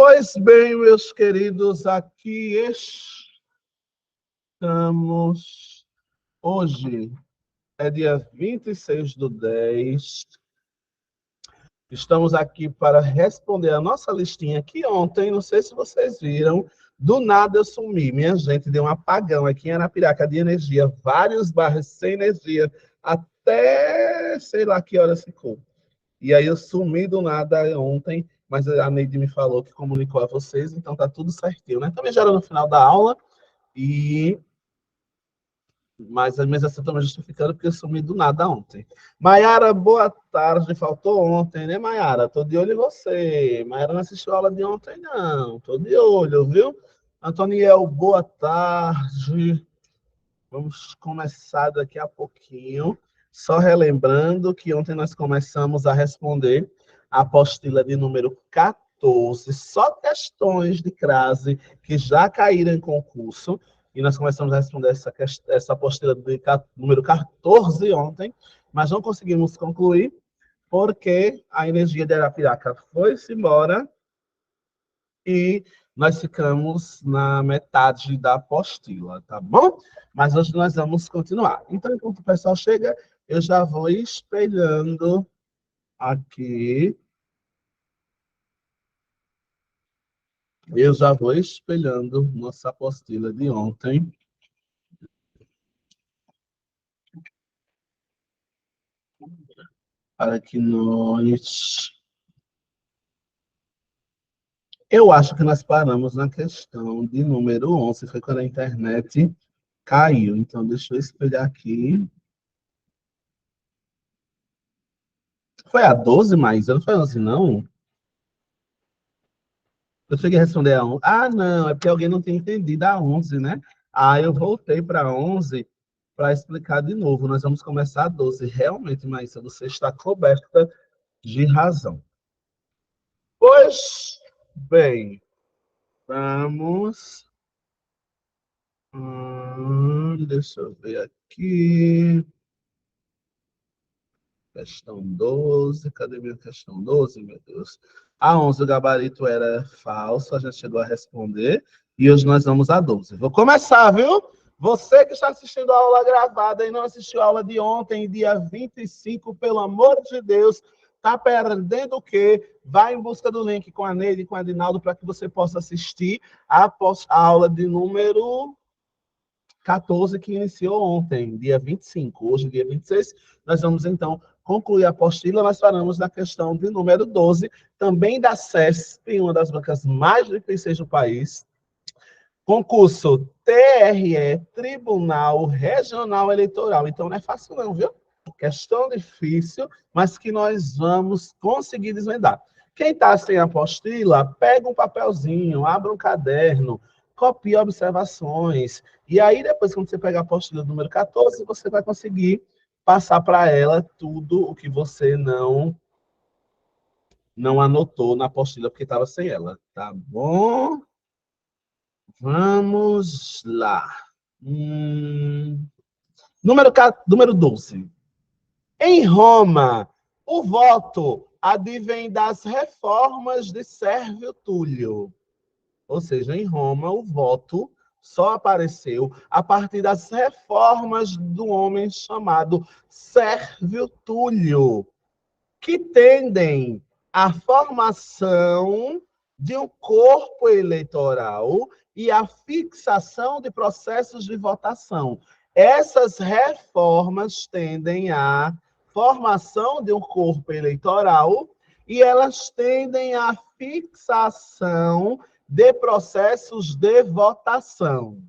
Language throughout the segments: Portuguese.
Pois bem, meus queridos, aqui estamos. Hoje é dia 26/10. Estamos aqui para responder a nossa listinha que ontem, não sei se vocês viram, do nada eu sumi. Minha gente, deu um apagão aqui em Arapiraca de energia, vários bairros sem energia, até sei lá que horas ficou. E aí eu sumi do nada ontem, mas a Neide me falou que comunicou a vocês, então tá tudo certinho, né? Também já era no final da aula, e mas essa também justificando porque eu sumi do nada ontem. Maiara, boa tarde. Faltou ontem, né, Maiara? Tô de olho em você. Maiara não assistiu a aula de ontem, não. Tô de olho, viu? Antoniel, boa tarde. Vamos começar daqui a pouquinho. Só relembrando que ontem nós começamos a responder a apostila de número 14, só questões de crase que já caíram em concurso. E nós começamos a responder essa apostila de número 14 ontem, mas não conseguimos concluir porque a energia de Arapiraca foi-se embora e nós ficamos na metade da apostila, tá bom? Mas hoje nós vamos continuar. Então, enquanto o pessoal chega, eu já vou espelhando aqui. Eu já vou espelhando nossa apostila de ontem. Para que nós... Eu acho que nós paramos na questão de número 11, foi quando a internet caiu. Então, deixa eu espelhar aqui. Foi a 12, mas não foi a 11, não? Eu cheguei a responder a 11. Ah, não, é porque alguém não tinha entendido a 11, né? Aí eu voltei para 11 para explicar de novo. Nós vamos começar a 12. Realmente, Maísa, você está coberta de razão. Pois bem, vamos. Deixa eu ver aqui. Questão 12. Cadê minha questão 12, meu Deus? A 11, o gabarito era falso, a gente chegou a responder. E hoje nós vamos a 12. Vou começar, viu? Você que está assistindo a aula gravada e não assistiu a aula de ontem, dia 25, pelo amor de Deus, está perdendo o quê? Vai em busca do link com a Neide e com a Adinaldo para que você possa assistir a aula de número 14, que iniciou ontem, dia 25. Hoje, dia 26, nós vamos, então, concluir a apostila. Nós paramos na questão de número 12, também da CESP, uma das bancas mais difíceis do país. Concurso TRE, Tribunal Regional Eleitoral. Então, não é fácil não, viu? Questão difícil, mas que nós vamos conseguir desvendar. Quem está sem apostila, pega um papelzinho, abre um caderno, copia observações, e aí depois, quando você pegar a apostila número 14, você vai conseguir passar para ela tudo o que você não anotou na apostila, porque estava sem ela, tá bom? Vamos lá. Número 12. Em Roma, o voto advém das reformas de Sérvio Túlio. Ou seja, em Roma, o voto só apareceu a partir das reformas do homem chamado Sérvio Túlio, que tendem à formação de um corpo eleitoral e à fixação de processos de votação. Essas reformas tendem à formação de um corpo eleitoral e elas tendem à fixação de processos de votação.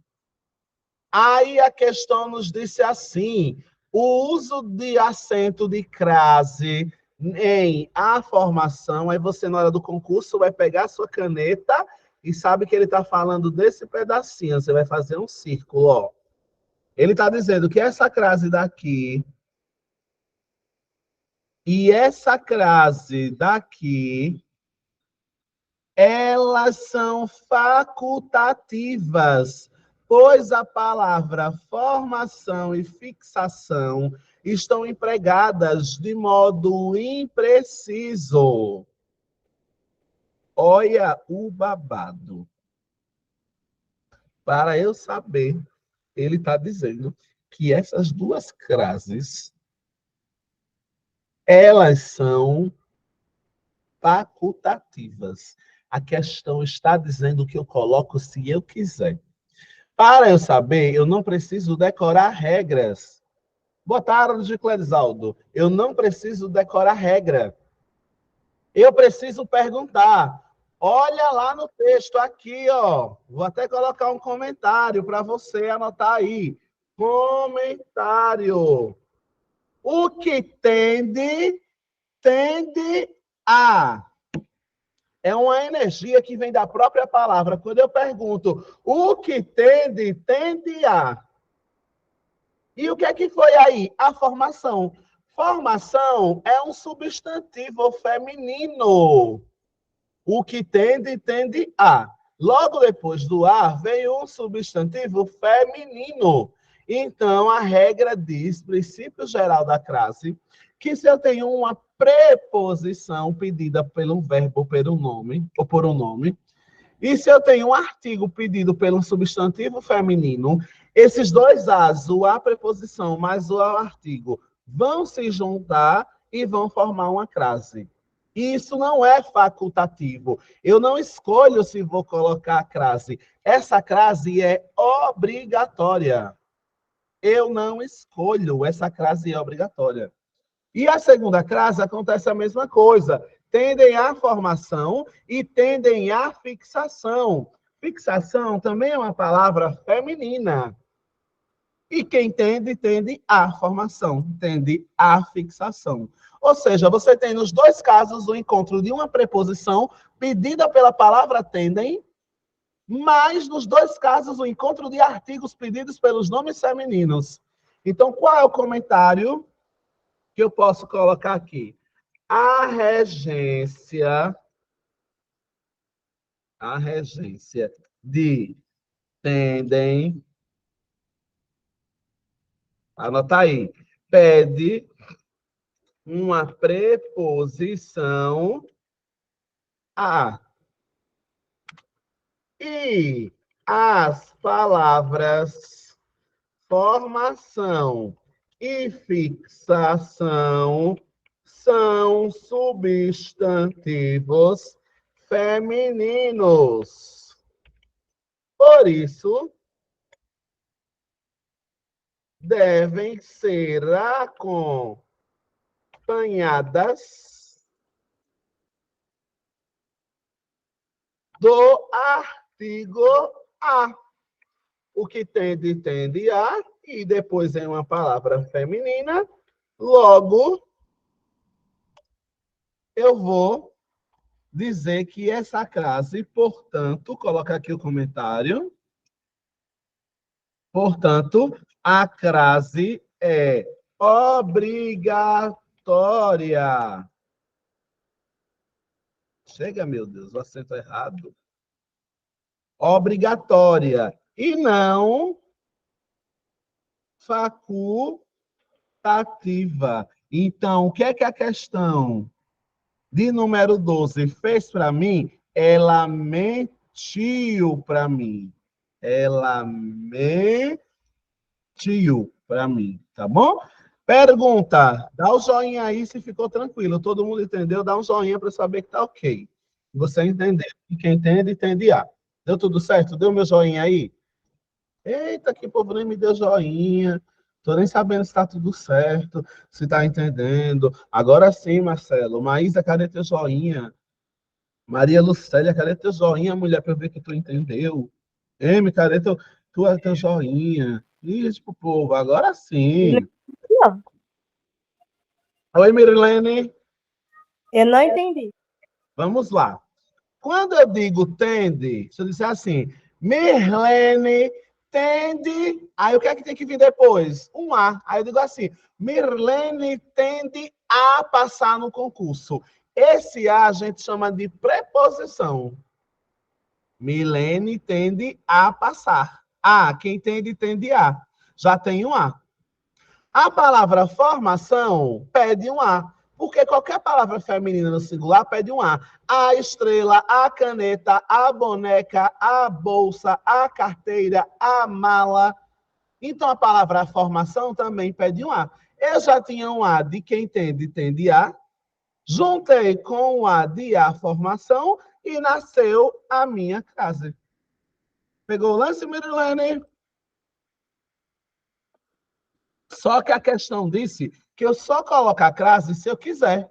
Aí a questão nos disse assim: o uso de acento de crase em a formação, aí você, na hora do concurso, vai pegar a sua caneta e sabe que ele está falando desse pedacinho, você vai fazer um círculo, ó. Ele está dizendo que essa crase daqui e essa crase daqui, elas são facultativas, pois a palavra formação e fixação estão empregadas de modo impreciso. Olha o babado. Para eu saber, ele está dizendo que essas duas frases, elas são facultativas. A questão está dizendo que eu coloco se eu quiser. Para eu saber, eu não preciso decorar regras. Boa tarde, Cledisaldo. Eu não preciso decorar regra. Eu preciso perguntar. Olha lá no texto, aqui, ó. Vou até colocar um comentário para você anotar aí. Comentário. O que tende, tende a. É uma energia que vem da própria palavra. Quando eu pergunto o que tende, tende a. E o que é que foi aí? A formação. Formação é um substantivo feminino. O que tende, tende a. Logo depois do a, veio um substantivo feminino. Então, a regra diz, princípio geral da crase, que se eu tenho uma preposição pedida pelo verbo ou por um nome, e se eu tenho um artigo pedido pelo substantivo feminino, esses dois as, o a preposição mais o artigo, vão se juntar e vão formar uma crase. Isso não é facultativo. Eu não escolho se vou colocar a crase. Essa crase é obrigatória. Eu não escolho. Essa crase é obrigatória. E a segunda crase acontece a mesma coisa. Tendem à formação e tendem à fixação. Fixação também é uma palavra feminina. E quem tende, tende à formação, tende à fixação. Ou seja, você tem nos dois casos o encontro de uma preposição pedida pela palavra tendem, mas nos dois casos o encontro de artigos pedidos pelos nomes femininos. Então, qual é o comentário que eu posso colocar aqui? A regência de tendem, anota aí, pede uma preposição a. E as palavras formação e fixação são substantivos femininos. Por isso, devem ser acompanhadas do artigo a. O que tende, tende a, e depois é uma palavra feminina, logo eu vou dizer que essa crase, portanto, coloca aqui o comentário, portanto, a crase é obrigatória. Chega, meu Deus, o acento errado. Obrigatória. E não facultativa. Então, o que é a questão de número 12 fez para mim? Ela mentiu para mim. Ela mentiu para mim, tá bom? Pergunta, dá o joinha aí se ficou tranquilo. Todo mundo entendeu? Dá um joinha para saber que tá ok. Você entendeu. E quem entende, entende A. Deu tudo certo? Deu meu joinha aí? Eita, que povo nem me deu joinha. Tô nem sabendo se tá tudo certo, se tá entendendo. Agora sim, Marcelo. Maísa, cadê teu joinha? Maria Lucélia, cadê teu joinha, mulher, para eu ver que tu entendeu? M, cadê teu joinha? Isso pro povo, agora sim. Não, Oi, Mirilene. eu não entendi. Vamos lá. Quando eu digo tende, se eu disser assim, Mirlene tende, aí o que é que tem que vir depois? Um A. Aí eu digo assim, Mirlene tende a passar no concurso. Esse A a gente chama de preposição. Milene tende a passar. A, quem tende, tende a. Já tem um A. A palavra formação pede um A. Porque qualquer palavra feminina no singular pede um A. A estrela, a caneta, a boneca, a bolsa, a carteira, a mala. Então, a palavra formação também pede um A. Eu já tinha um A de quem tem A. Juntei com o A de A formação e nasceu a minha crase. Pegou o lance, Mirilene? Só que a questão disse que eu só coloco a crase se eu quiser.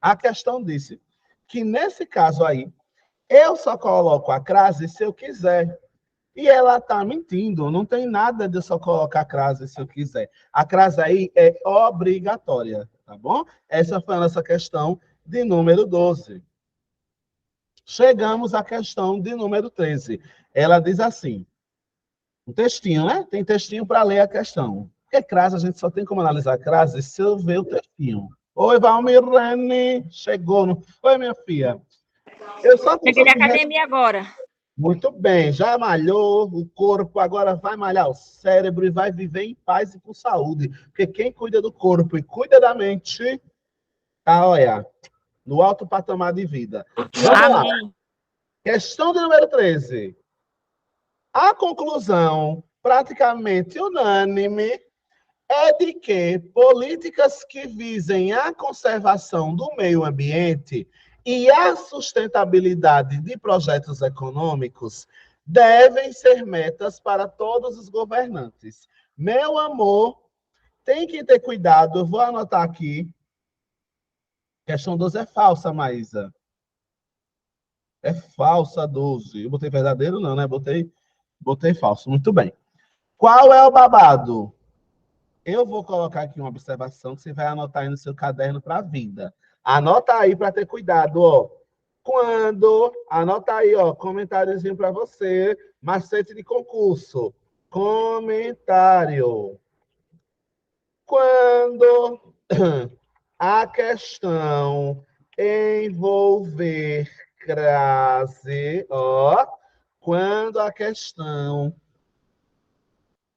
A questão disse que, nesse caso aí, eu só coloco a crase se eu quiser. E ela está mentindo, não tem nada de só colocar a crase se eu quiser. A crase aí é obrigatória, tá bom? Essa foi a nossa questão de número 12. Chegamos à questão de número 13. Ela diz assim, um textinho, né? Tem textinho para ler a questão. Porque crase, a gente só tem como analisar a crase se eu ver o textinho. Oi, Valmirene, chegou. No... Oi, minha filha. Eu só Cheguei da academia agora. Muito bem, já malhou o corpo, agora vai malhar o cérebro e vai viver em paz e com saúde. Porque quem cuida do corpo e cuida da mente, tá, olha, no alto patamar de vida. Vamos lá. Questão de número 13. A conclusão, praticamente unânime, é de que políticas que visem a conservação do meio ambiente e a sustentabilidade de projetos econômicos devem ser metas para todos os governantes. Meu amor, tem que ter cuidado, eu vou anotar aqui. Questão 12 é falsa, Maísa. É falsa 12. Eu botei verdadeiro não, né? Botei falso. Muito bem. Qual é o babado? Eu vou colocar aqui uma observação que você vai anotar aí no seu caderno para a vida. Anota aí para ter cuidado, ó. Anota aí, ó, comentáriozinho para você, macete de concurso. Comentário. Quando a questão envolver crase, ó, quando a questão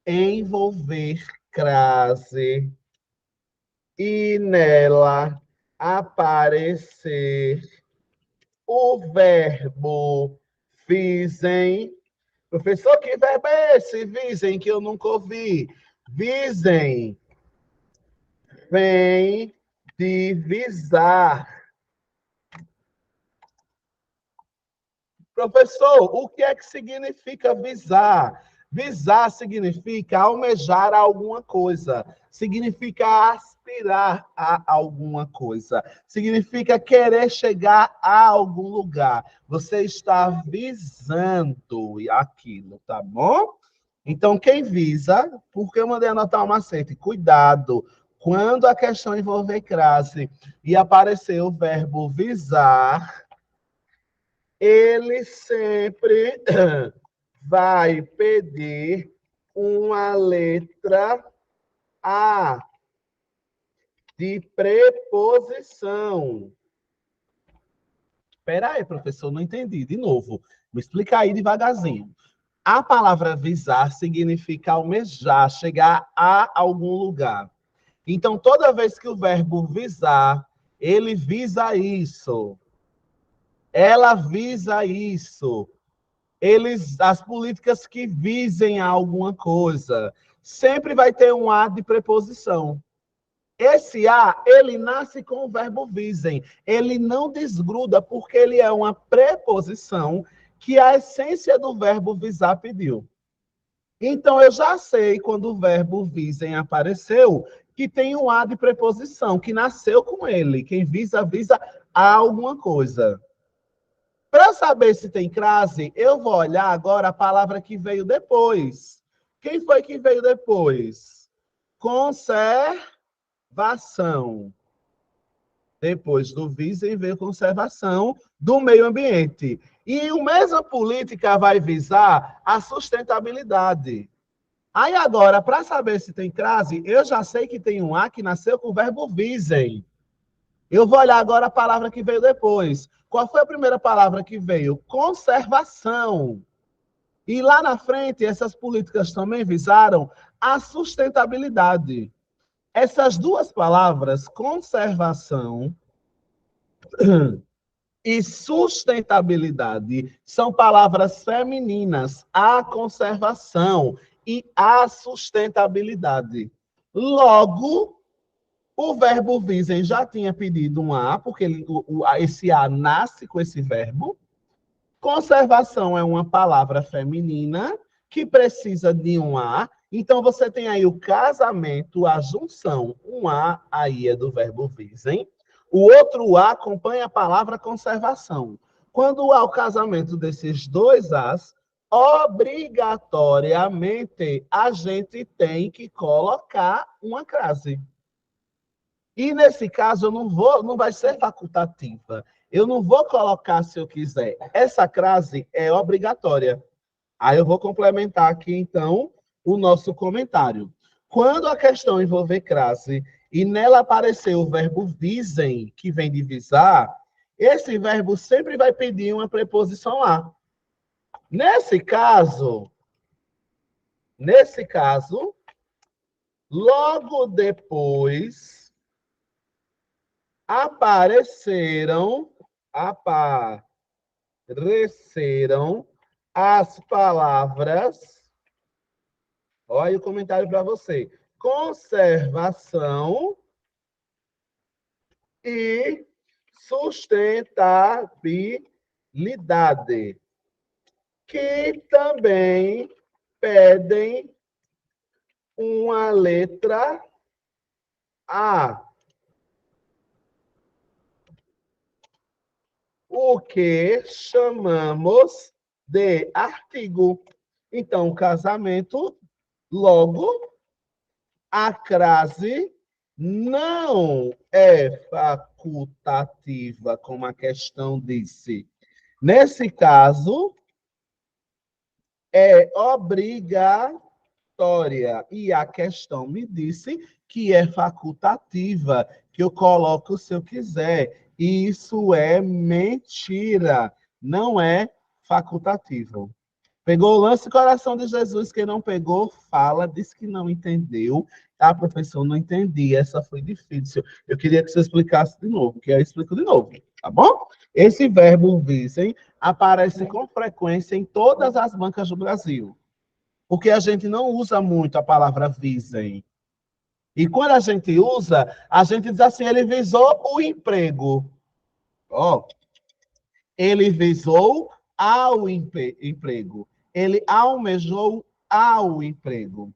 envolver crase e nela aparecer o verbo visem. Professor, que verbo é esse? Visem, que eu nunca ouvi. Visem. Vem de visar. Professor, o que é que significa visar? Visar significa almejar alguma coisa, significa aspirar a alguma coisa, significa querer chegar a algum lugar. Você está visando aquilo, tá bom? Então, quem visa, porque eu mandei anotar um macete, cuidado, quando a questão envolver crase e aparecer o verbo visar, ele sempre vai pedir uma letra A de preposição. Espera aí, professor, não entendi. De novo, me explica aí devagarzinho. A palavra visar significa almejar, chegar a algum lugar. Então, toda vez que o verbo visar, ele visa isso. Ela visa isso. As políticas que visem a alguma coisa, sempre vai ter um A de preposição. Esse A, ele nasce com o verbo visem. Ele não desgruda porque ele é uma preposição que a essência do verbo visar pediu. Então, eu já sei, quando o verbo visem apareceu, que tem um A de preposição, que nasceu com ele. Quem visa, visa a alguma coisa. Para saber se tem crase, eu vou olhar agora a palavra que veio depois. Quem foi que veio depois? Conservação. Depois do visem veio conservação do meio ambiente. E a mesma política vai visar a sustentabilidade. Aí agora, para saber se tem crase, eu já sei que tem um A que nasceu com o verbo visem. Eu vou olhar agora a palavra que veio depois. Qual foi a primeira palavra que veio? Conservação. E lá na frente, essas políticas também visaram a sustentabilidade. Essas duas palavras, conservação e sustentabilidade, são palavras femininas. A conservação e a sustentabilidade. Logo, o verbo visem já tinha pedido um A, porque esse A nasce com esse verbo. Conservação é uma palavra feminina que precisa de um A. Então, você tem aí o casamento, a junção. Um A aí é do verbo visem. O outro A acompanha a palavra conservação. Quando há o casamento desses dois As, obrigatoriamente a gente tem que colocar uma crase. E nesse caso, não vai ser facultativa. Eu não vou colocar se eu quiser. Essa crase é obrigatória. Aí eu vou complementar aqui, então, o nosso comentário. Quando a questão envolver crase e nela aparecer o verbo visem, que vem de visar, esse verbo sempre vai pedir uma preposição a. Nesse caso, logo depois apareceram as palavras, olha aí o comentário para você, conservação e sustentabilidade, que também pedem uma letra A. O que chamamos de artigo. Então, o casamento, logo, a crase não é facultativa, como a questão disse. Nesse caso, é obrigatória. E a questão me disse que é facultativa, que eu coloco se eu quiser. E isso é mentira, não é facultativo. Pegou o lance coração de Jesus, quem não pegou, fala, diz que não entendeu. Ah, professor, não entendi, essa foi difícil. Eu queria que você explicasse de novo, que eu explico de novo, tá bom? Esse verbo visem aparece com frequência em todas as bancas do Brasil, porque a gente não usa muito a palavra visem. E quando a gente usa, a gente diz assim, ele visou o emprego. Ó, ele visou ao emprego. Ele almejou ao emprego.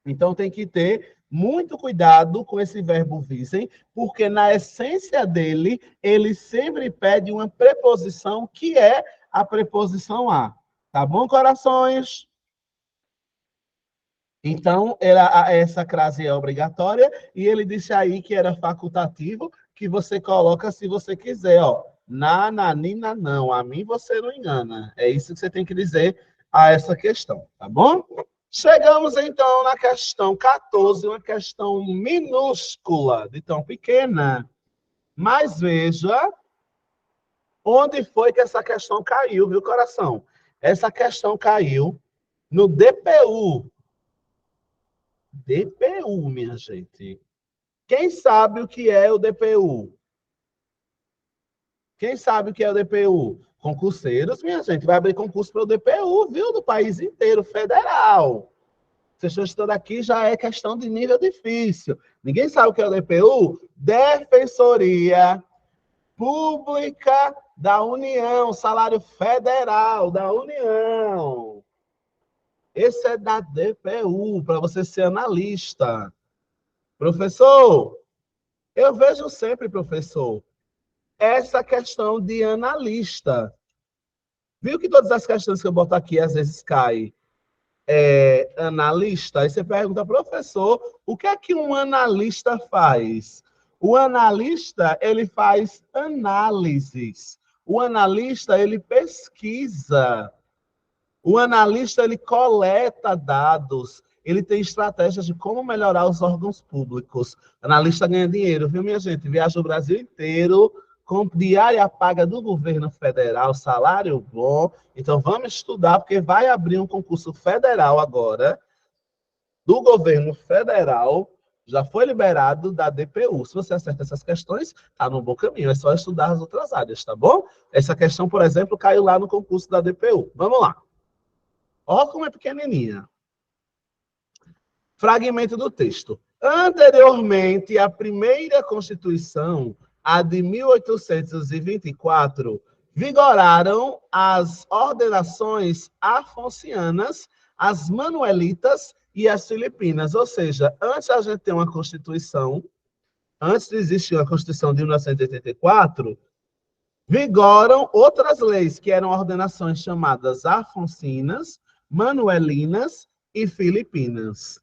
Então tem que ter muito cuidado com esse verbo visem, porque na essência dele, ele sempre pede uma preposição que é a preposição a. Tá bom, corações? Então, essa crase é obrigatória, e ele disse aí que era facultativo, que você coloca se você quiser, ó. Nananina, não. A mim você não engana. É isso que você tem que dizer a essa questão, tá bom? Chegamos, então, na questão 14, uma questão minúscula, de tão pequena. Mas veja onde foi que essa questão caiu, viu, coração? Essa questão caiu no DPU. DPU, minha gente. Quem sabe o que é o DPU? Quem sabe o que é o DPU? Concurseiros, minha gente, vai abrir concurso para o DPU, viu? Do país inteiro, federal. Vocês estão estudando aqui, já é questão de nível difícil. Ninguém sabe o que é o DPU? Defensoria Pública da União, salário federal da União. Esse é da DPU, para você ser analista. Professor, eu vejo sempre, professor, essa questão de analista. Viu que todas as questões que eu boto aqui, às vezes, caem analista? Aí você pergunta, professor, o que é que um analista faz? O analista, ele faz análises. O analista, ele pesquisa. O analista, ele coleta dados. Ele tem estratégias de como melhorar os órgãos públicos. O analista ganha dinheiro, viu, minha gente? Viaja o Brasil inteiro com diária paga do governo federal, salário bom. Então, vamos estudar, porque vai abrir um concurso federal agora, do governo federal, Já foi liberado da DPU. Se você acerta essas questões, está no bom caminho. É só estudar as outras áreas, tá bom? Essa questão, por exemplo, caiu lá no concurso da DPU. Vamos lá. Olha como é pequenininha. Fragmento do texto. Anteriormente, a primeira Constituição, a de 1824, vigoraram as ordenações afonsianas, as manuelitas e as filipinas. Ou seja, antes a gente ter uma Constituição, antes de existir a Constituição de 1984, vigoram outras leis, que eram ordenações chamadas afonsinas, manuelinas e filipinas.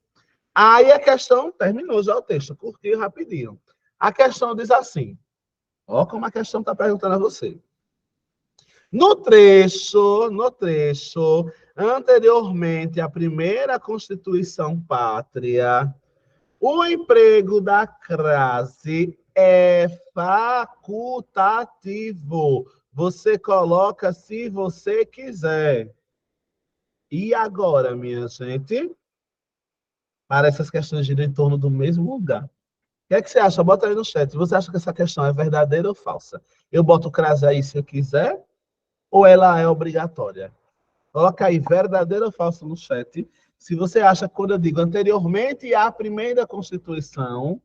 Aí a questão, terminou já o texto, curtiu rapidinho. A questão diz assim, ó como a questão está perguntando a você. No trecho, anteriormente à primeira Constituição Pátria, o emprego da crase é facultativo. Você coloca se você quiser. E agora, minha gente? Para essas questões giram em torno do mesmo lugar. O que é que você acha? Bota aí no chat. Você acha que essa questão é verdadeira ou falsa? Eu boto crase aí se eu quiser? Ou ela é obrigatória? Coloca aí, verdadeiro ou falso no chat. Se você acha que quando eu digo anteriormente à primeira Constituição,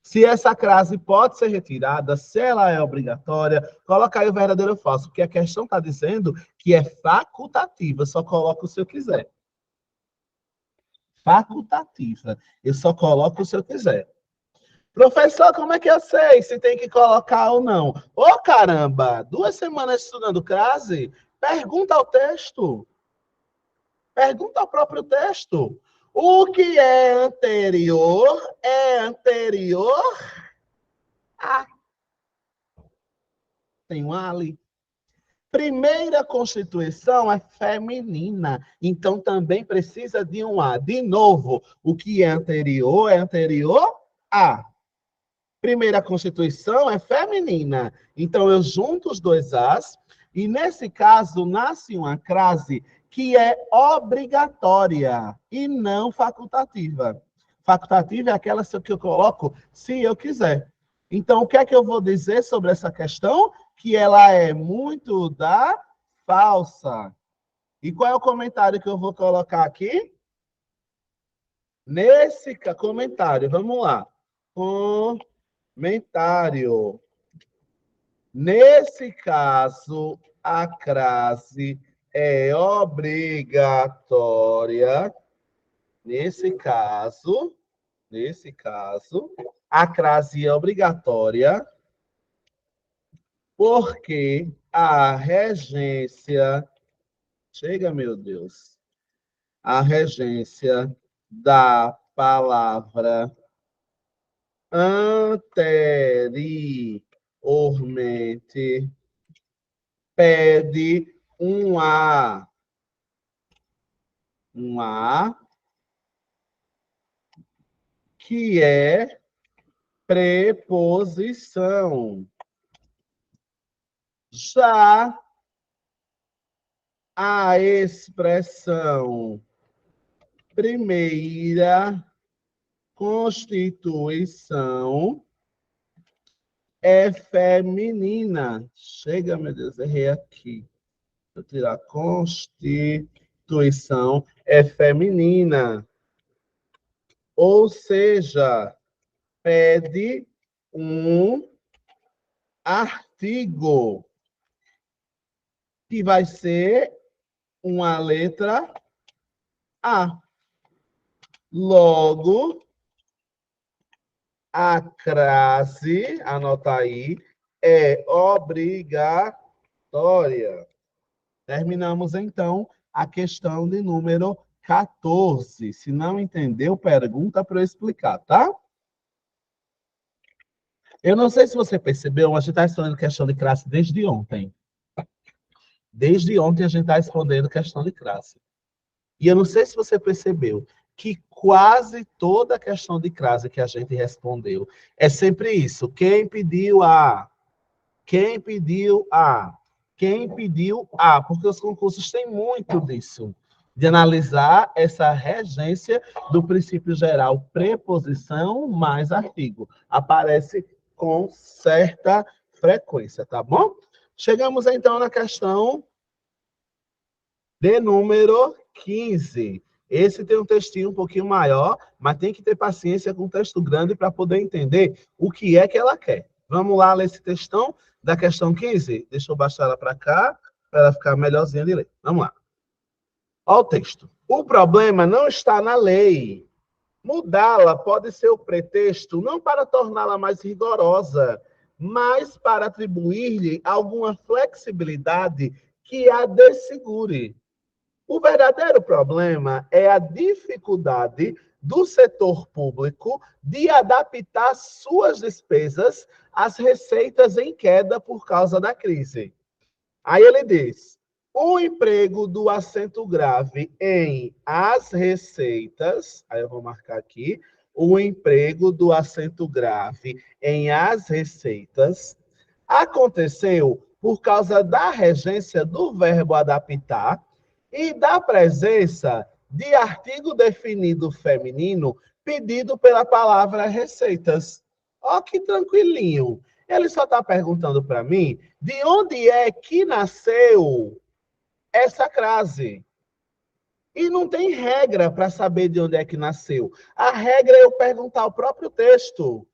se essa crase pode ser retirada, se ela é obrigatória, coloca aí o verdadeiro ou falso, porque a questão está dizendo que é facultativa, só coloca o se eu quiser. Facultativa. Eu só coloco se eu quiser. Professor, como é que eu sei se tem que colocar ou não? Ô, caramba! 2 semanas estudando crase? Pergunta ao texto. Pergunta ao próprio texto. O que é anterior a... Tem um ali. Primeira Constituição é feminina, então também precisa de um A. De novo, o que é anterior a. Primeira Constituição é feminina, então eu junto os dois As, e nesse caso nasce uma crase que é obrigatória e não facultativa. Facultativa é aquela que eu coloco se eu quiser. Então, o que é que eu vou dizer sobre essa questão? Que ela é muito da falsa. E qual é o comentário que eu vou colocar aqui? Nesse comentário, vamos lá. Comentário. Nesse caso, a crase é obrigatória. Nesse caso, a crase é obrigatória porque a regência, chega, meu Deus, a regência da palavra anteriormente pede um A, que é preposição. Já a expressão primeira Constituição é feminina. Chega, meu Deus, errei aqui. Vou tirar Constituição é feminina. Ou seja, pede um artigo que vai ser uma letra A. Logo, a crase, anota aí, é obrigatória. Terminamos, então, a questão de número 14. Se não entendeu, pergunta para eu explicar, tá? Eu não sei se você percebeu, mas a gente está respondendo questão de classe desde ontem. Desde ontem a gente está respondendo questão de classe. E eu não sei se você percebeu que quase toda a questão de classe que a gente respondeu é sempre isso. Quem pediu A? Quem pediu A? Quem pediu A? Porque os concursos têm muito disso. de analisar essa regência do princípio geral, preposição mais artigo. Aparece com certa frequência, tá bom? Chegamos, então, na questão de número 15. Esse tem um textinho um pouquinho maior, mas tem que ter paciência com o texto grande para poder entender o que é que ela quer. Vamos lá ler esse textão da questão 15? Deixa eu baixar ela para cá, para ela ficar melhorzinha de ler. Vamos lá. Olha o texto. O problema não está na lei. Mudá-la pode ser o pretexto não para torná-la mais rigorosa, mas para atribuir-lhe alguma flexibilidade que a dessegure. O verdadeiro problema é a dificuldade do setor público de adaptar suas despesas às receitas em queda por causa da crise. Aí ele diz: o emprego do acento grave em as receitas, aí eu vou marcar aqui, o emprego do acento grave em as receitas aconteceu por causa da regência do verbo adaptar e da presença de artigo definido feminino pedido pela palavra receitas. Ó, que tranquilinho. Ele só está perguntando para mim de onde é que nasceu essa crase. E não tem regra para saber de onde é que nasceu. A regra é eu perguntar o próprio texto.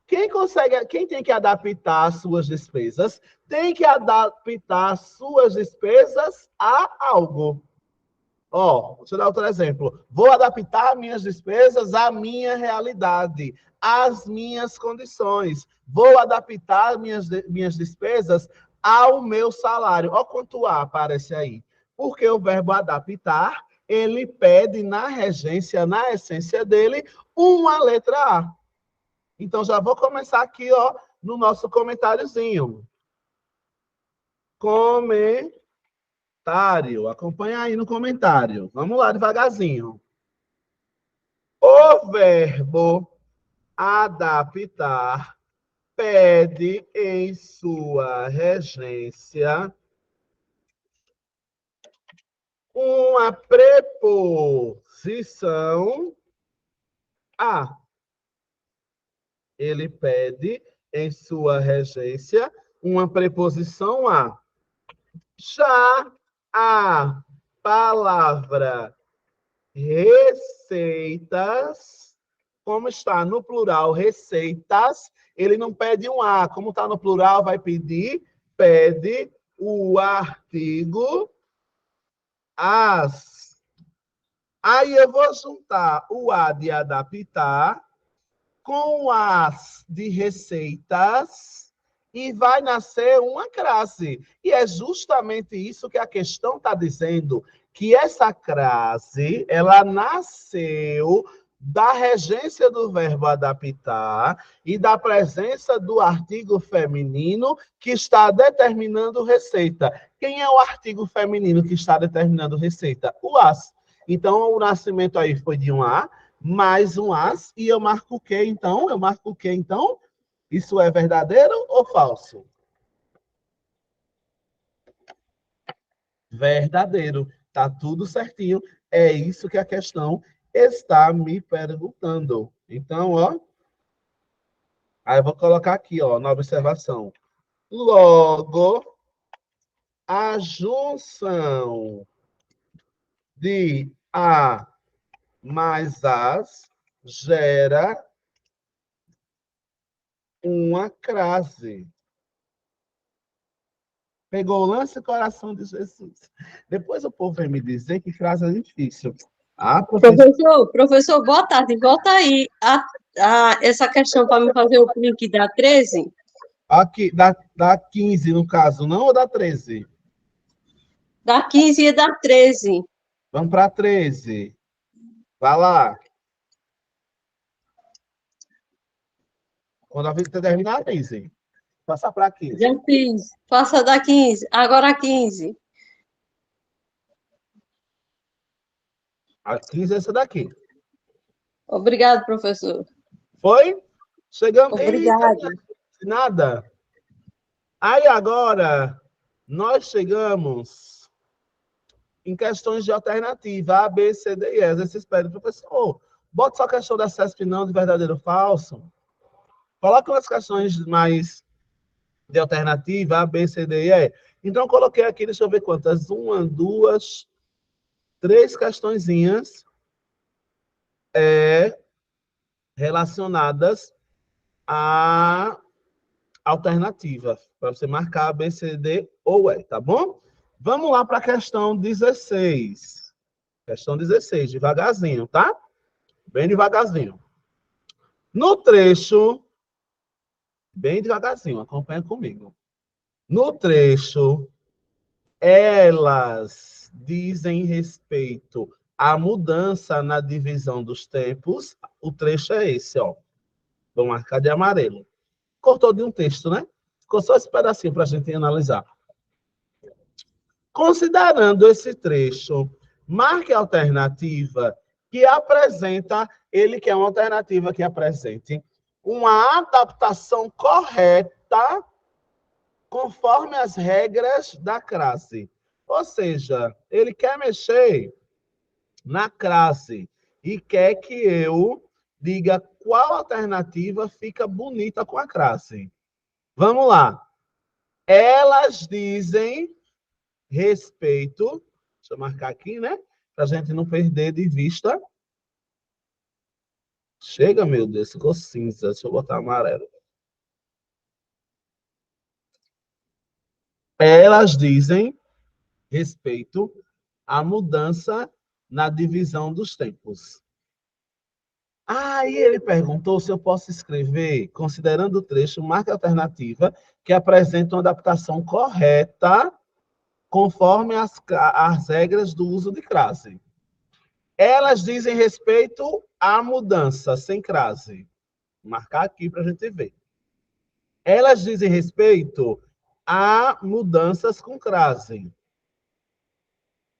Quem tem que adaptar as suas despesas, tem que adaptar as suas despesas a algo. Ó, deixa eu dar outro exemplo. Vou adaptar minhas despesas à minha realidade, às minhas condições. Vou adaptar minhas despesas ao meu salário. Ó quanto A aparece aí. Porque o verbo adaptar, ele pede na regência, na essência dele, uma letra A. Então, já vou começar aqui, ó, no nosso comentáriozinho. Comentário. Acompanha aí no comentário. Vamos lá, devagarzinho. O verbo adaptar pede em sua regência uma preposição a. Ele pede em sua regência uma preposição a. Já a palavra receitas, como está no plural receitas, ele não pede um a. Como está no plural, pede o artigo as. Aí eu vou juntar o a de adaptar com as de receitas e vai nascer uma crase. E é justamente isso que a questão está dizendo, que essa crase, ela nasceu da regência do verbo adaptar e da presença do artigo feminino que está determinando receita. Quem é o artigo feminino que está determinando receita? O as. Então, o nascimento aí foi de um a, mais um as, e eu marco o quê, então? Eu marco o quê, então? Isso é verdadeiro ou falso? Verdadeiro. Tá tudo certinho. É isso que a questão está me perguntando. Então, ó. Aí eu vou colocar aqui, ó, na observação. Logo, a junção de a mais as gera uma crase. Pegou o lance coração de Jesus. Depois o povo vem me dizer que crase é difícil. Ah, Professor, boa tarde. Volta aí essa questão para me fazer o link da 13. Aqui, da 15, no caso, não, ou da 13? Da 15 e da 13. Vamos para 13. Vai lá. Quando a vida terminar, 15. Passa para 15. Já fiz. Faça da 15. Agora a 15. A 15 é essa daqui. Obrigado, professor. Foi? Chegamos. Obrigado. Eita, nada. Aí agora, nós chegamos em questões de alternativa, A, B, C, D e E. Às vezes vocês pedem, professor, bota só a questão da CESP não, de verdadeiro ou falso. Coloca umas questões mais de alternativa, A, B, C, D e E. Então, eu coloquei aqui, deixa eu ver quantas. 1, 2, 3 questõezinhas relacionadas à alternativa, para você marcar A, B, C, D ou E, tá bom? Vamos lá para a questão 16. Questão 16, devagarzinho, tá? Bem devagarzinho. No trecho, bem devagarzinho, acompanha comigo. No trecho, elas dizem respeito à mudança na divisão dos tempos. O trecho é esse, ó. Vou marcar de amarelo. Cortou de um texto, né? Ficou só esse pedacinho para a gente analisar. Considerando esse trecho, marque a alternativa que apresenta, ele quer uma alternativa que apresente uma adaptação correta conforme as regras da crase. Ou seja, ele quer mexer na crase e quer que eu diga qual alternativa fica bonita com a crase. Vamos lá. Elas dizem respeito, deixa eu marcar aqui, né? Para a gente não perder de vista. Chega, meu Deus, ficou cinza. Deixa eu botar amarelo. Elas dizem respeito à mudança na divisão dos tempos. Aí ele perguntou se eu posso escrever, considerando o trecho, marca alternativa que apresenta uma adaptação correta conforme as regras do uso de crase. Elas dizem respeito à mudança, sem crase. Vou marcar aqui para a gente ver. Elas dizem respeito a mudanças com crase.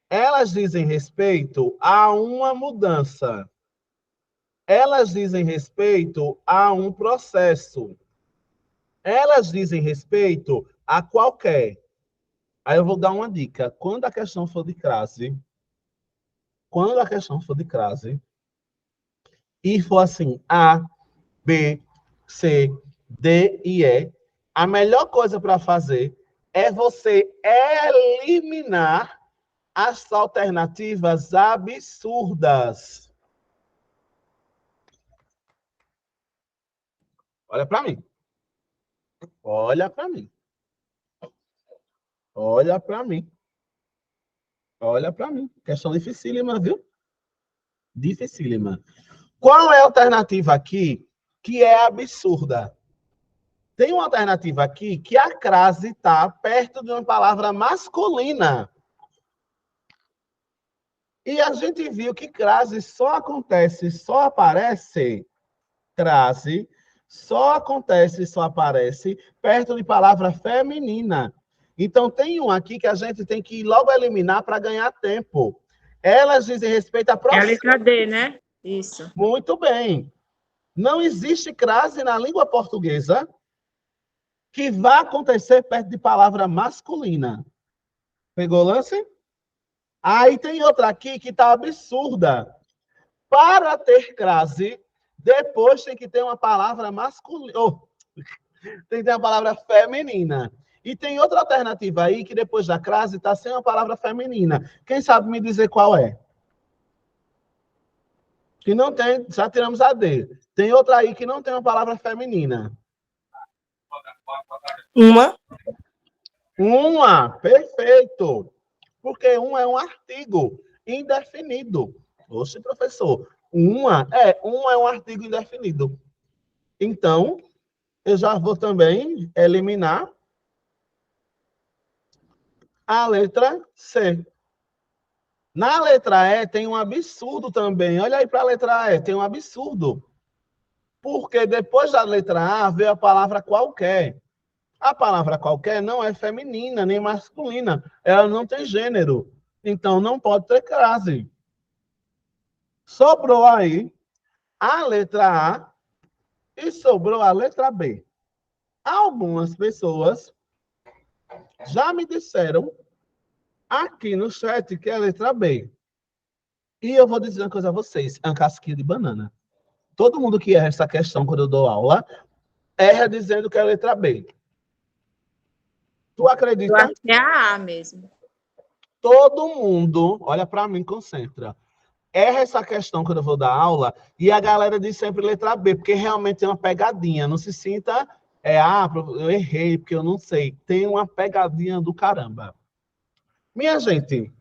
Elas dizem respeito a uma mudança. Elas dizem respeito a um processo. Elas dizem respeito a qualquer. Aí eu vou dar uma dica. Quando a questão for de crase, e for assim, A, B, C, D e E, a melhor coisa para fazer é você eliminar as alternativas absurdas. Olha para mim. Olha para mim. Olha para mim. Olha para mim. Questão dificílima, viu? Dificílima. Qual é a alternativa aqui que é absurda? Tem uma alternativa aqui que a crase está perto de uma palavra masculina. E a gente viu que crase só acontece, só aparece, crase só acontece, só aparece perto de palavra feminina. Então, tem um aqui que a gente tem que logo eliminar para ganhar tempo. Elas dizem respeito à É a letra D, né? Isso. Muito bem. Não existe crase na língua portuguesa que vá acontecer perto de palavra masculina. Pegou o lance? Aí tem outra aqui que está absurda. Para ter crase, depois tem que ter uma palavra masculina. Oh, tem que ter uma palavra feminina. E tem outra alternativa aí que depois da crase está sem uma palavra feminina. Quem sabe me dizer qual é? Que não tem, já tiramos a D. Tem outra aí que não tem uma palavra feminina. Uma, perfeito. Porque um é um artigo indefinido. Oxe, professor. Um é um artigo indefinido. Então, eu já vou também eliminar a letra C. Na letra E tem um absurdo também. Olha aí para a letra E, tem um absurdo. Porque depois da letra A veio a palavra qualquer. A palavra qualquer não é feminina nem masculina. Ela não tem gênero. Então, não pode ter crase. Sobrou aí a letra A e sobrou a letra B. Algumas pessoas já me disseram aqui no chat, que é a letra B. E eu vou dizer uma coisa a vocês, é uma casquinha de banana. Todo mundo que erra essa questão quando eu dou aula, erra dizendo que é a letra B. Tu Eu acredita? acho que é a A mesmo. Todo mundo, olha para mim, concentra. Erra essa questão quando eu vou dar aula e a galera diz sempre letra B, porque realmente tem uma pegadinha. Não se sinta, eu errei, porque eu não sei. Tem uma pegadinha do caramba. Minha gente,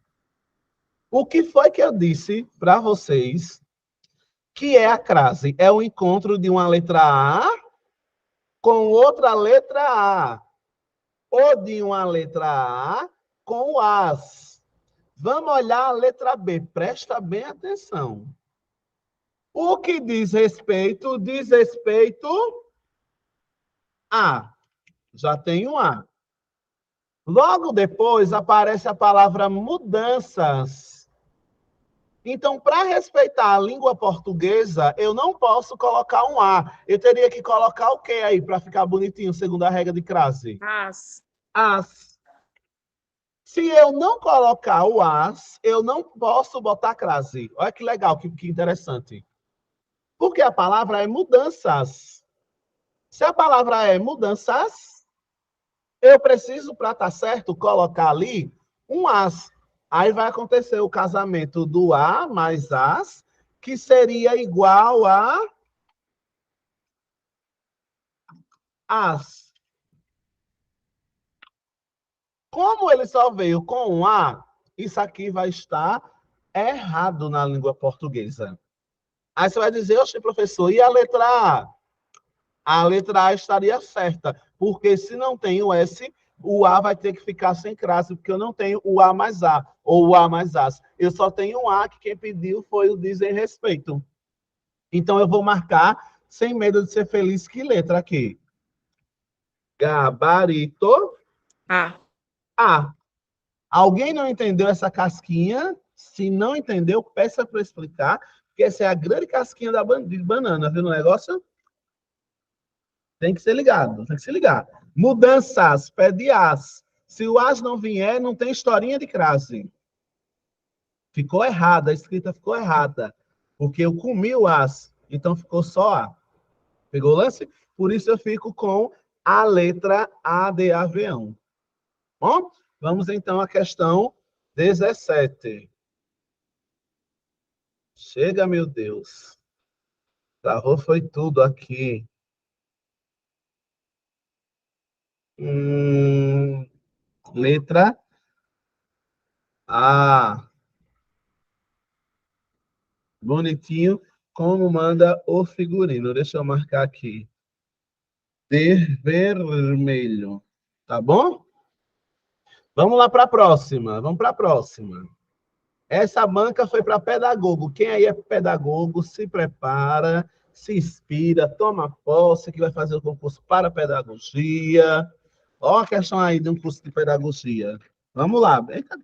o que foi que eu disse para vocês que é a crase? É o encontro de uma letra A com outra letra A, ou de uma letra A com o AS. Vamos olhar a letra B, presta bem atenção. O que diz respeito a. Já tem um A. Logo depois aparece a palavra mudanças. Então, para respeitar a língua portuguesa, eu não posso colocar um A. Eu teria que colocar o quê aí para ficar bonitinho, segundo a regra de crase? As. As. Se eu não colocar o as, eu não posso botar crase. Olha que legal, que interessante. Porque a palavra é mudanças. Se a palavra é mudanças, eu preciso, para estar certo, colocar ali um as. Aí vai acontecer o casamento do a mais as, que seria igual a as. Como ele só veio com um a, isso aqui vai estar errado na língua portuguesa. Aí você vai dizer, oxe, professor, e a letra A? A letra A estaria certa, porque se não tem o S, o A vai ter que ficar sem crase, porque eu não tenho o A mais A, ou o A mais As. Eu só tenho um A, que quem pediu foi o Dizem Respeito. Então, eu vou marcar, sem medo de ser feliz, que letra aqui? Gabarito A. A. Alguém não entendeu essa casquinha? Se não entendeu, peça para explicar, porque essa é a grande casquinha de banana, viu no negócio? Tem que ser ligado, tem que se ligar. Mudanças, pede as. Se o as não vier, não tem historinha de crase. Ficou errada, a escrita ficou errada. Porque eu comi o as, então ficou só A. Pegou o lance? Por isso eu fico com a letra A de avião. Bom, vamos então à questão 17. Chega, meu Deus. Travou foi tudo aqui. Letra A. Bonitinho, como manda o figurino. Deixa eu marcar aqui. De vermelho. Tá bom? Vamos lá para a próxima. Vamos para a próxima. Essa banca foi para pedagogo. Quem aí é pedagogo, se prepara, se inspira, toma posse, que vai fazer o concurso para pedagogia. Ó a questão aí de um curso de pedagogia. Vamos lá. Eita,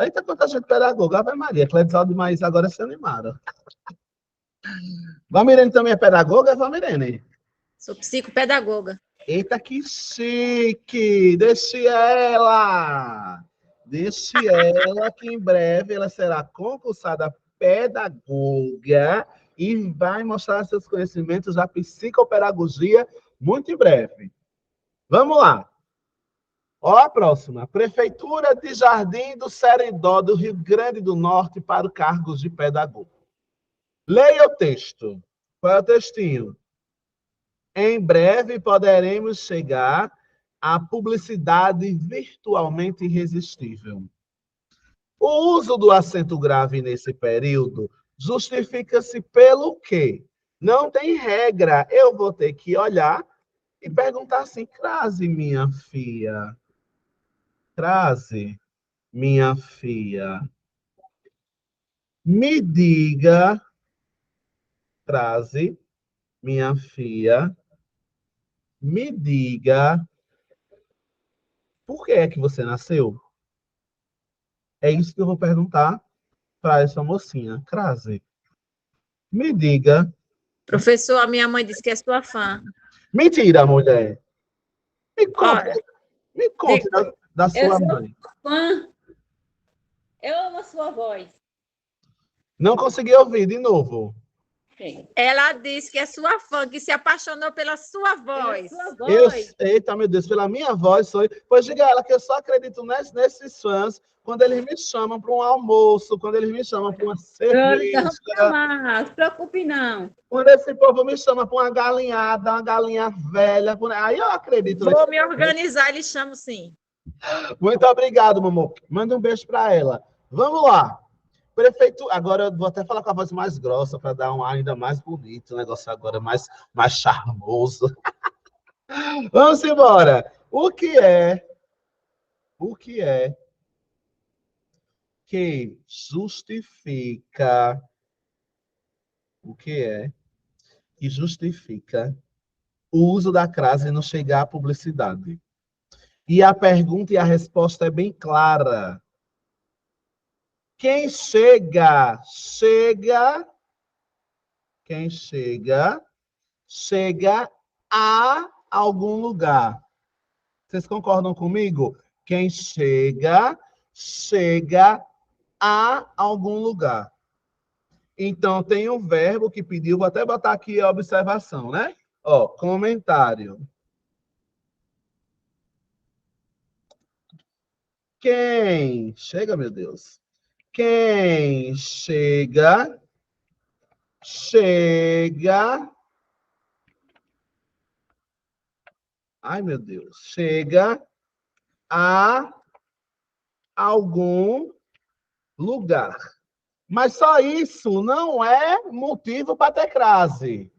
eita quanta gente pedagoga. Ave Maria, Clédio de Maísa agora se animaram. Valmirene também é pedagoga, Valmirene? Sou psicopedagoga. Eita, que chique! Deixe ela! Deixe ela, que em breve ela será concursada pedagoga e vai mostrar seus conhecimentos da psicopedagogia muito em breve. Vamos lá. Ó a próxima. Prefeitura de Jardim do Seridó, do Rio Grande do Norte, para o cargo de pedagogo. Leia o texto. Qual é o textinho? Em breve poderemos chegar à publicidade virtualmente irresistível. O uso do acento grave nesse período justifica-se pelo quê? Não tem regra. Eu vou ter que olhar e perguntar assim, crase, minha filha. Crase, minha filha. Me diga, crase, minha filha. Me diga, por que é que você nasceu? É isso que eu vou perguntar para essa mocinha. Crase, me diga. Professor, a minha mãe disse que é sua fã. Mentira, mulher. Me conte, Olha, me conte da eu sua sou mãe. fã. Eu amo a sua voz. Não consegui ouvir de novo. Sim. Ela disse que é sua fã, que se apaixonou pela sua voz. Pela sua voz. Eita, meu Deus, pela minha voz, pois diga a ela que eu só acredito nesses fãs quando eles me chamam para um almoço, quando eles me chamam para uma cerveja, Vamos chamar, não se preocupe não. quando esse povo me chama para uma galinhada, uma galinha velha, aí eu acredito. Vou me organizar, eles chamam sim. Muito obrigado, mamô. Manda um beijo para ela. Vamos lá. Prefeitura, agora eu vou até falar com a voz mais grossa para dar um ar ainda mais bonito, o negócio agora mais charmoso. Vamos embora. O que é que justifica o uso da crase e não chegar à publicidade? E a pergunta e a resposta é bem clara. Quem chega a algum lugar. Vocês concordam comigo? Quem chega a algum lugar. Então, tem um verbo que pediu, vou até botar aqui a observação, né? Ó, comentário. Quem chega, meu Deus. Quem chega ai, meu Deus. Chega a algum lugar. Mas só isso não é motivo para ter crase.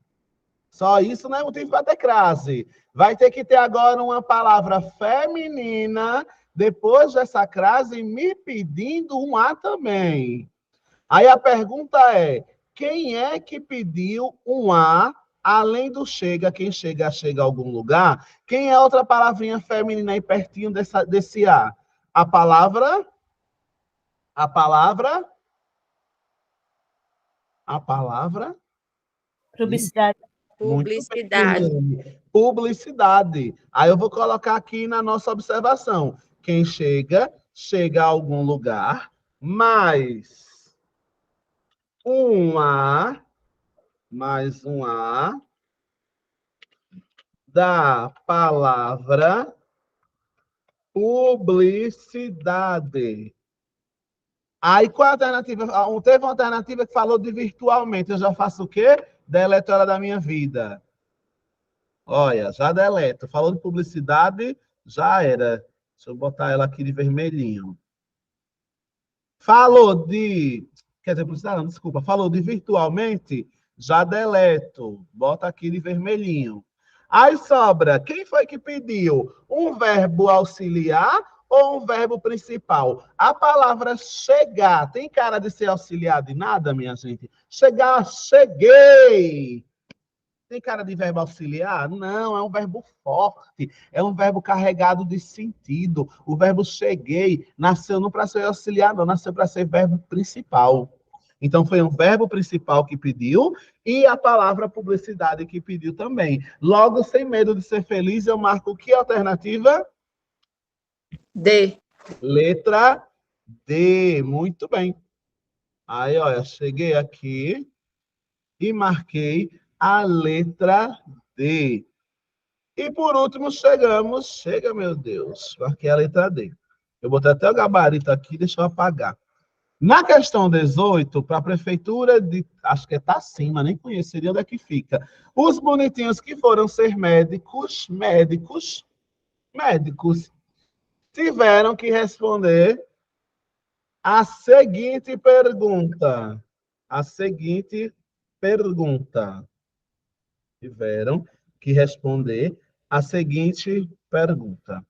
Só isso não é motivo para ter crase. Vai ter que ter agora uma palavra feminina depois dessa crase me pedindo um A também. Aí a pergunta é, quem é que pediu um A além do chega? Quem chega a algum lugar? Quem é outra palavrinha feminina aí pertinho desse A? A palavra? Publicidade. Publicidade. Publicidade. Aí eu vou colocar aqui na nossa observação. Quem chega a algum lugar, mais um A da palavra publicidade. Aí, qual a alternativa? Teve uma alternativa que falou de virtualmente. Eu já faço o quê? Deleto ela da minha vida. Olha, já deleto. Falou de publicidade, já era. Deixa eu botar ela aqui de vermelhinho. Falou de... Quer dizer, publicidade não, desculpa. Falou de virtualmente, já deleto. Bota aqui de vermelhinho. Aí sobra, quem foi que pediu? Um verbo auxiliar ou um verbo principal? A palavra chegar tem cara de ser auxiliar de nada, minha gente? Chegar, cheguei. Tem cara de verbo auxiliar? Não, é um verbo forte, é um verbo carregado de sentido. O verbo cheguei nasceu não para ser auxiliar, não, nasceu para ser verbo principal. Então, foi um verbo principal que pediu e a palavra publicidade que pediu também. Logo, sem medo de ser feliz, eu marco que alternativa? D. Letra D. Muito bem. Aí, olha, cheguei aqui e marquei a letra D. E, por último, chega, meu Deus, marquei a letra D. Eu botei até o gabarito aqui, deixa eu apagar. Na questão 18, para a prefeitura de... Acho que está acima, nem conheceria onde é que fica. Os bonitinhos que foram ser médicos, tiveram que responder a seguinte pergunta. Tiveram que responder a seguinte pergunta.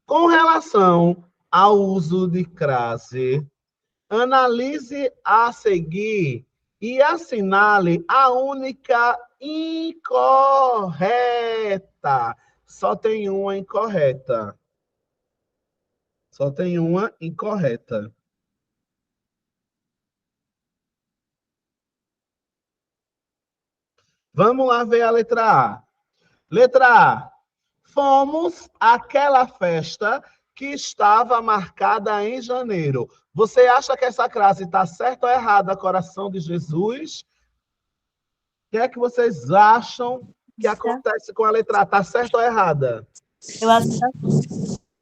Com relação ao uso de crase, analise a seguir e assinale a única incorreta. Só tem uma incorreta. Vamos lá ver a letra A. Letra A. Fomos àquela festa que estava marcada em janeiro. Você acha que essa crase está certa ou errada, coração de Jesus? O que é que vocês acham que acontece com a letra A? Está certa ou errada? Eu acho que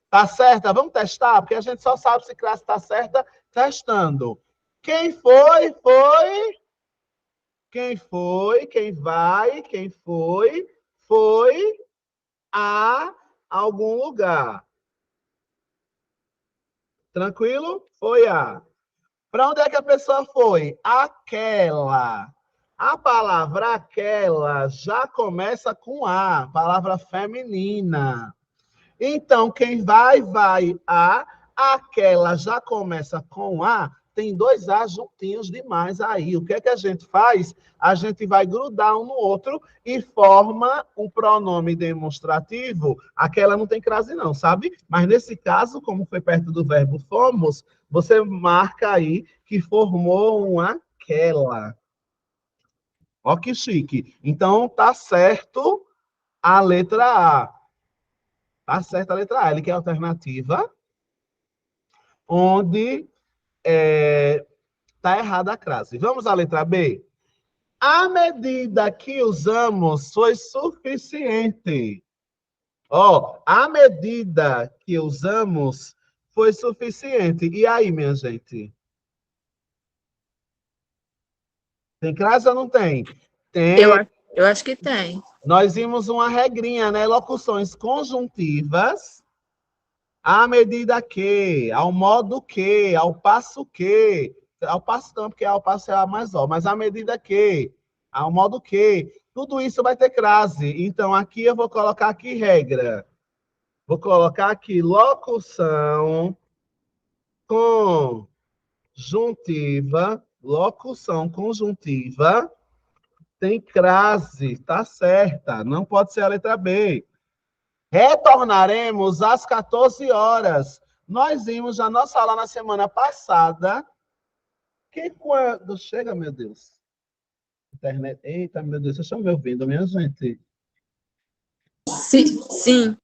Está certa? Vamos testar? Porque a gente só sabe se crase está certa testando. Quem foi? Foi? Quem foi? Quem vai? Quem foi? Foi a algum lugar. Tranquilo? Foi a. Para onde é que a pessoa foi? Aquela. A palavra aquela já começa com A, palavra feminina. Então, quem vai a. Aquela já começa com A, tem dois A juntinhos demais aí. O que é que a gente faz? A gente vai grudar um no outro e forma um pronome demonstrativo. Aquela não tem crase não, sabe? Mas nesse caso, como foi perto do verbo fomos, você marca aí que formou um aquela. Ó que chique. Então, tá certo a letra A. Tá certa a letra A. Ele quer a alternativa onde está errada a crase. Vamos à letra B? A medida que usamos foi suficiente. Ó, a medida que usamos foi suficiente. E aí, minha gente? Tem crase ou não tem? Tem. Eu acho que tem. Nós vimos uma regrinha, né? Locuções conjuntivas. À medida que, ao modo que, ao passo que. Ao passo não, porque ao passo é a mais ó. Mas à medida que, ao modo que. Tudo isso vai ter crase. Então, aqui eu vou colocar aqui regra. Vou colocar aqui locução conjuntiva. Locução conjuntiva. Tem crase, tá certa. Não pode ser a letra B. Retornaremos às 14 horas. Nós vimos na nossa aula na semana passada que quando... Chega, meu Deus. Internet. Eita, meu Deus, vocês estão me ouvindo, minha gente? Sim.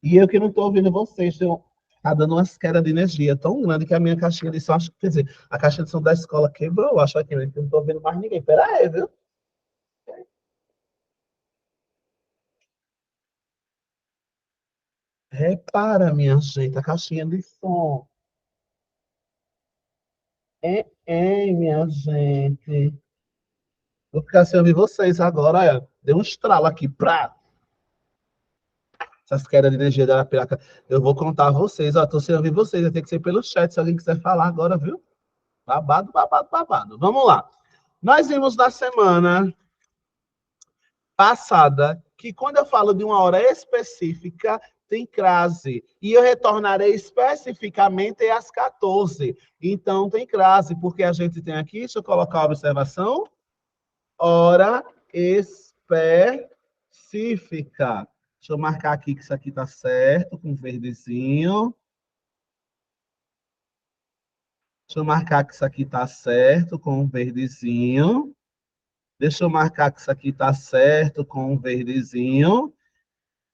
E eu que não estou ouvindo vocês. Está dando umas quedas de energia tão grande que a minha caixinha de som, quer dizer, a caixinha de som da escola quebrou. Acho que eu não estou ouvindo mais ninguém. Pera aí, viu? Repara, minha gente, a caixinha de som. Minha gente. Vou ficar sem ouvir vocês agora. Olha, deu um estralo aqui. Pra... Essas quedas de energia da Arapiraca. Eu vou contar a vocês. Ó, tô sem ouvir vocês. Vai ter que ser pelo chat, se alguém quiser falar agora, viu? Babado, babado, babado. Vamos lá. Nós vimos na semana passada que quando eu falo de uma hora específica, tem crase. E eu retornarei especificamente às 14. Então, tem crase, porque a gente tem aqui, deixa eu colocar a observação, hora específica. Deixa eu marcar aqui que isso aqui está certo, com verdezinho. Deixa eu marcar que isso aqui está certo, com verdezinho. Deixa eu marcar que isso aqui está certo, com verdezinho.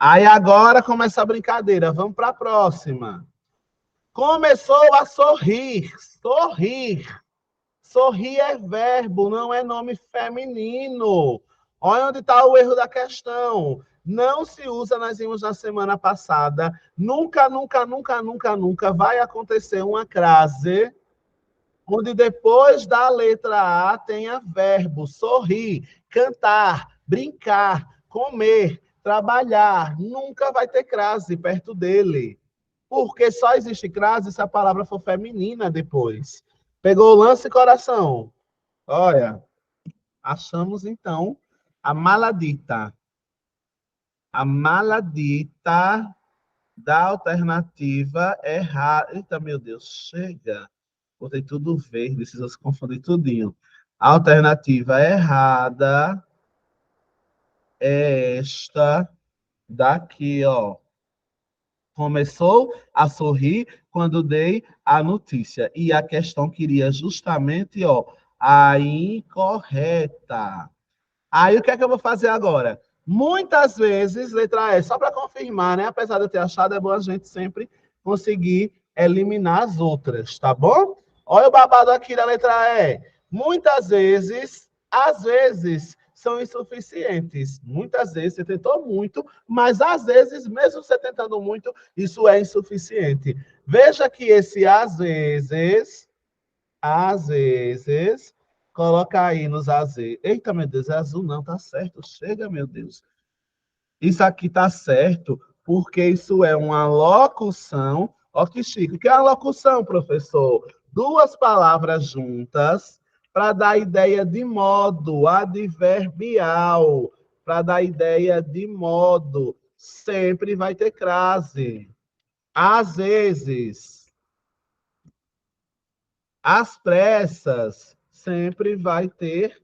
Aí agora começa a brincadeira. Vamos para a próxima. Começou a sorrir. Sorrir. Sorrir é verbo, não é nome feminino. Olha onde está o erro da questão. Não se usa, nós vimos na semana passada. Nunca, nunca, nunca, nunca, nunca vai acontecer uma crase onde depois da letra A tenha verbo. Sorrir, cantar, brincar, comer, trabalhar. Nunca vai ter crase perto dele. Porque só existe crase se a palavra for feminina depois. Pegou o lance, coração? Olha, achamos, então, a maladita. A maladita da alternativa errada. Eita, meu Deus, chega. Botei tudo verde, precisa se confundir tudinho. A alternativa errada é esta daqui, ó. Começou a sorrir quando dei a notícia. E a questão queria justamente, ó, a incorreta. Aí, o que é que eu vou fazer agora? Muitas vezes, letra E, só para confirmar, né? Apesar de eu ter achado, é bom a gente sempre conseguir eliminar as outras, tá bom? Olha o babado aqui da letra E. Muitas vezes, às vezes, são insuficientes. Muitas vezes você tentou muito, mas às vezes, mesmo você tentando muito, isso é insuficiente. Veja que esse às vezes, coloca aí nos AZ. Eita, meu Deus, é azul não, tá certo. Chega, meu Deus. Isso aqui tá certo, porque isso é uma locução. Ó que chique. O que é uma locução, professor? Duas palavras juntas para dar ideia de modo, adverbial. Para dar ideia de modo. Sempre vai ter crase. Às vezes. Às pressas, sempre vai ter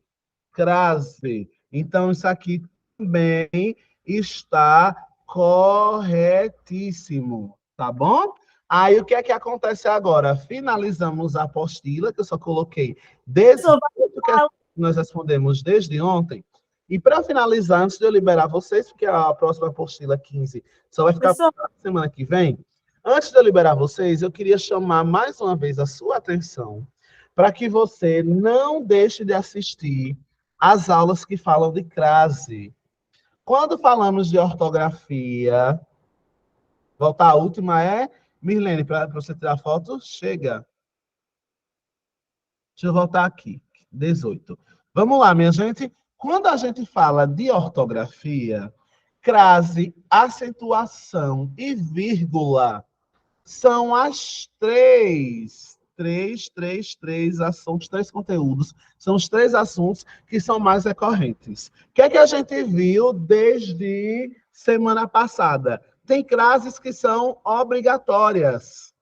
crase. Então, isso aqui também está corretíssimo, tá bom? Aí, o que é que acontece agora? Finalizamos a apostila, que eu só coloquei desde Professor, que nós respondemos desde ontem. E para finalizar, antes de eu liberar vocês, porque a próxima apostila 15 só vai ficar professor, para a semana que vem, antes de eu liberar vocês, eu queria chamar mais uma vez a sua atenção para que você não deixe de assistir às aulas que falam de crase. Quando falamos de ortografia, voltar à última é, Mirlene, para você tirar foto, chega. Deixa eu voltar aqui, 18. Vamos lá, minha gente. Quando a gente fala de ortografia, crase, acentuação e vírgula são as três assuntos, três conteúdos, são os três assuntos que são mais recorrentes. O que é que a gente viu desde semana passada? Tem crases que são obrigatórias.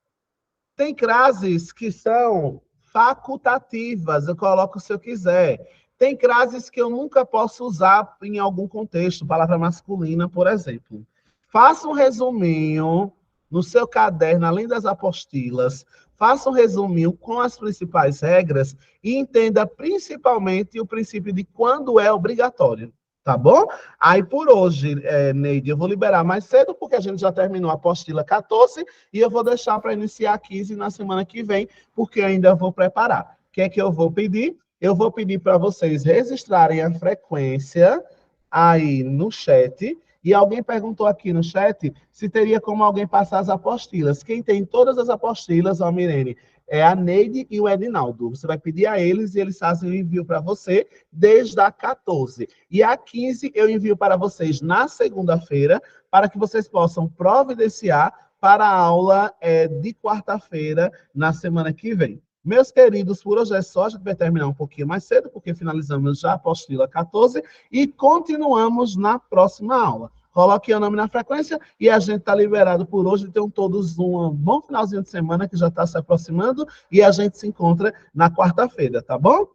Tem crases que são facultativas, eu coloco se eu quiser. Tem crases que eu nunca posso usar em algum contexto, palavra masculina, por exemplo. Faça um resuminho no seu caderno, além das apostilas, faça um resuminho com as principais regras e entenda principalmente o princípio de quando é obrigatório, tá bom? Aí, por hoje, Neide, eu vou liberar mais cedo, porque a gente já terminou a apostila 14, e eu vou deixar para iniciar a 15 na semana que vem, porque eu ainda vou preparar. O que é que eu vou pedir? Eu vou pedir para vocês registrarem a frequência aí no chat. E alguém perguntou aqui no chat se teria como alguém passar as apostilas. Quem tem todas as apostilas, ó, Mirene, é a Neide e o Edinaldo. Você vai pedir a eles e eles fazem o envio para você desde a 14. E a 15 eu envio para vocês na segunda-feira, para que vocês possam providenciar para a aula de quarta-feira, na semana que vem. Meus queridos, por hoje é só, a gente vai terminar um pouquinho mais cedo, porque finalizamos já a apostila 14 e continuamos na próxima aula. Coloque o nome na frequência e a gente está liberado por hoje. Tenham todos um bom finalzinho de semana que já está se aproximando e a gente se encontra na quarta-feira, tá bom?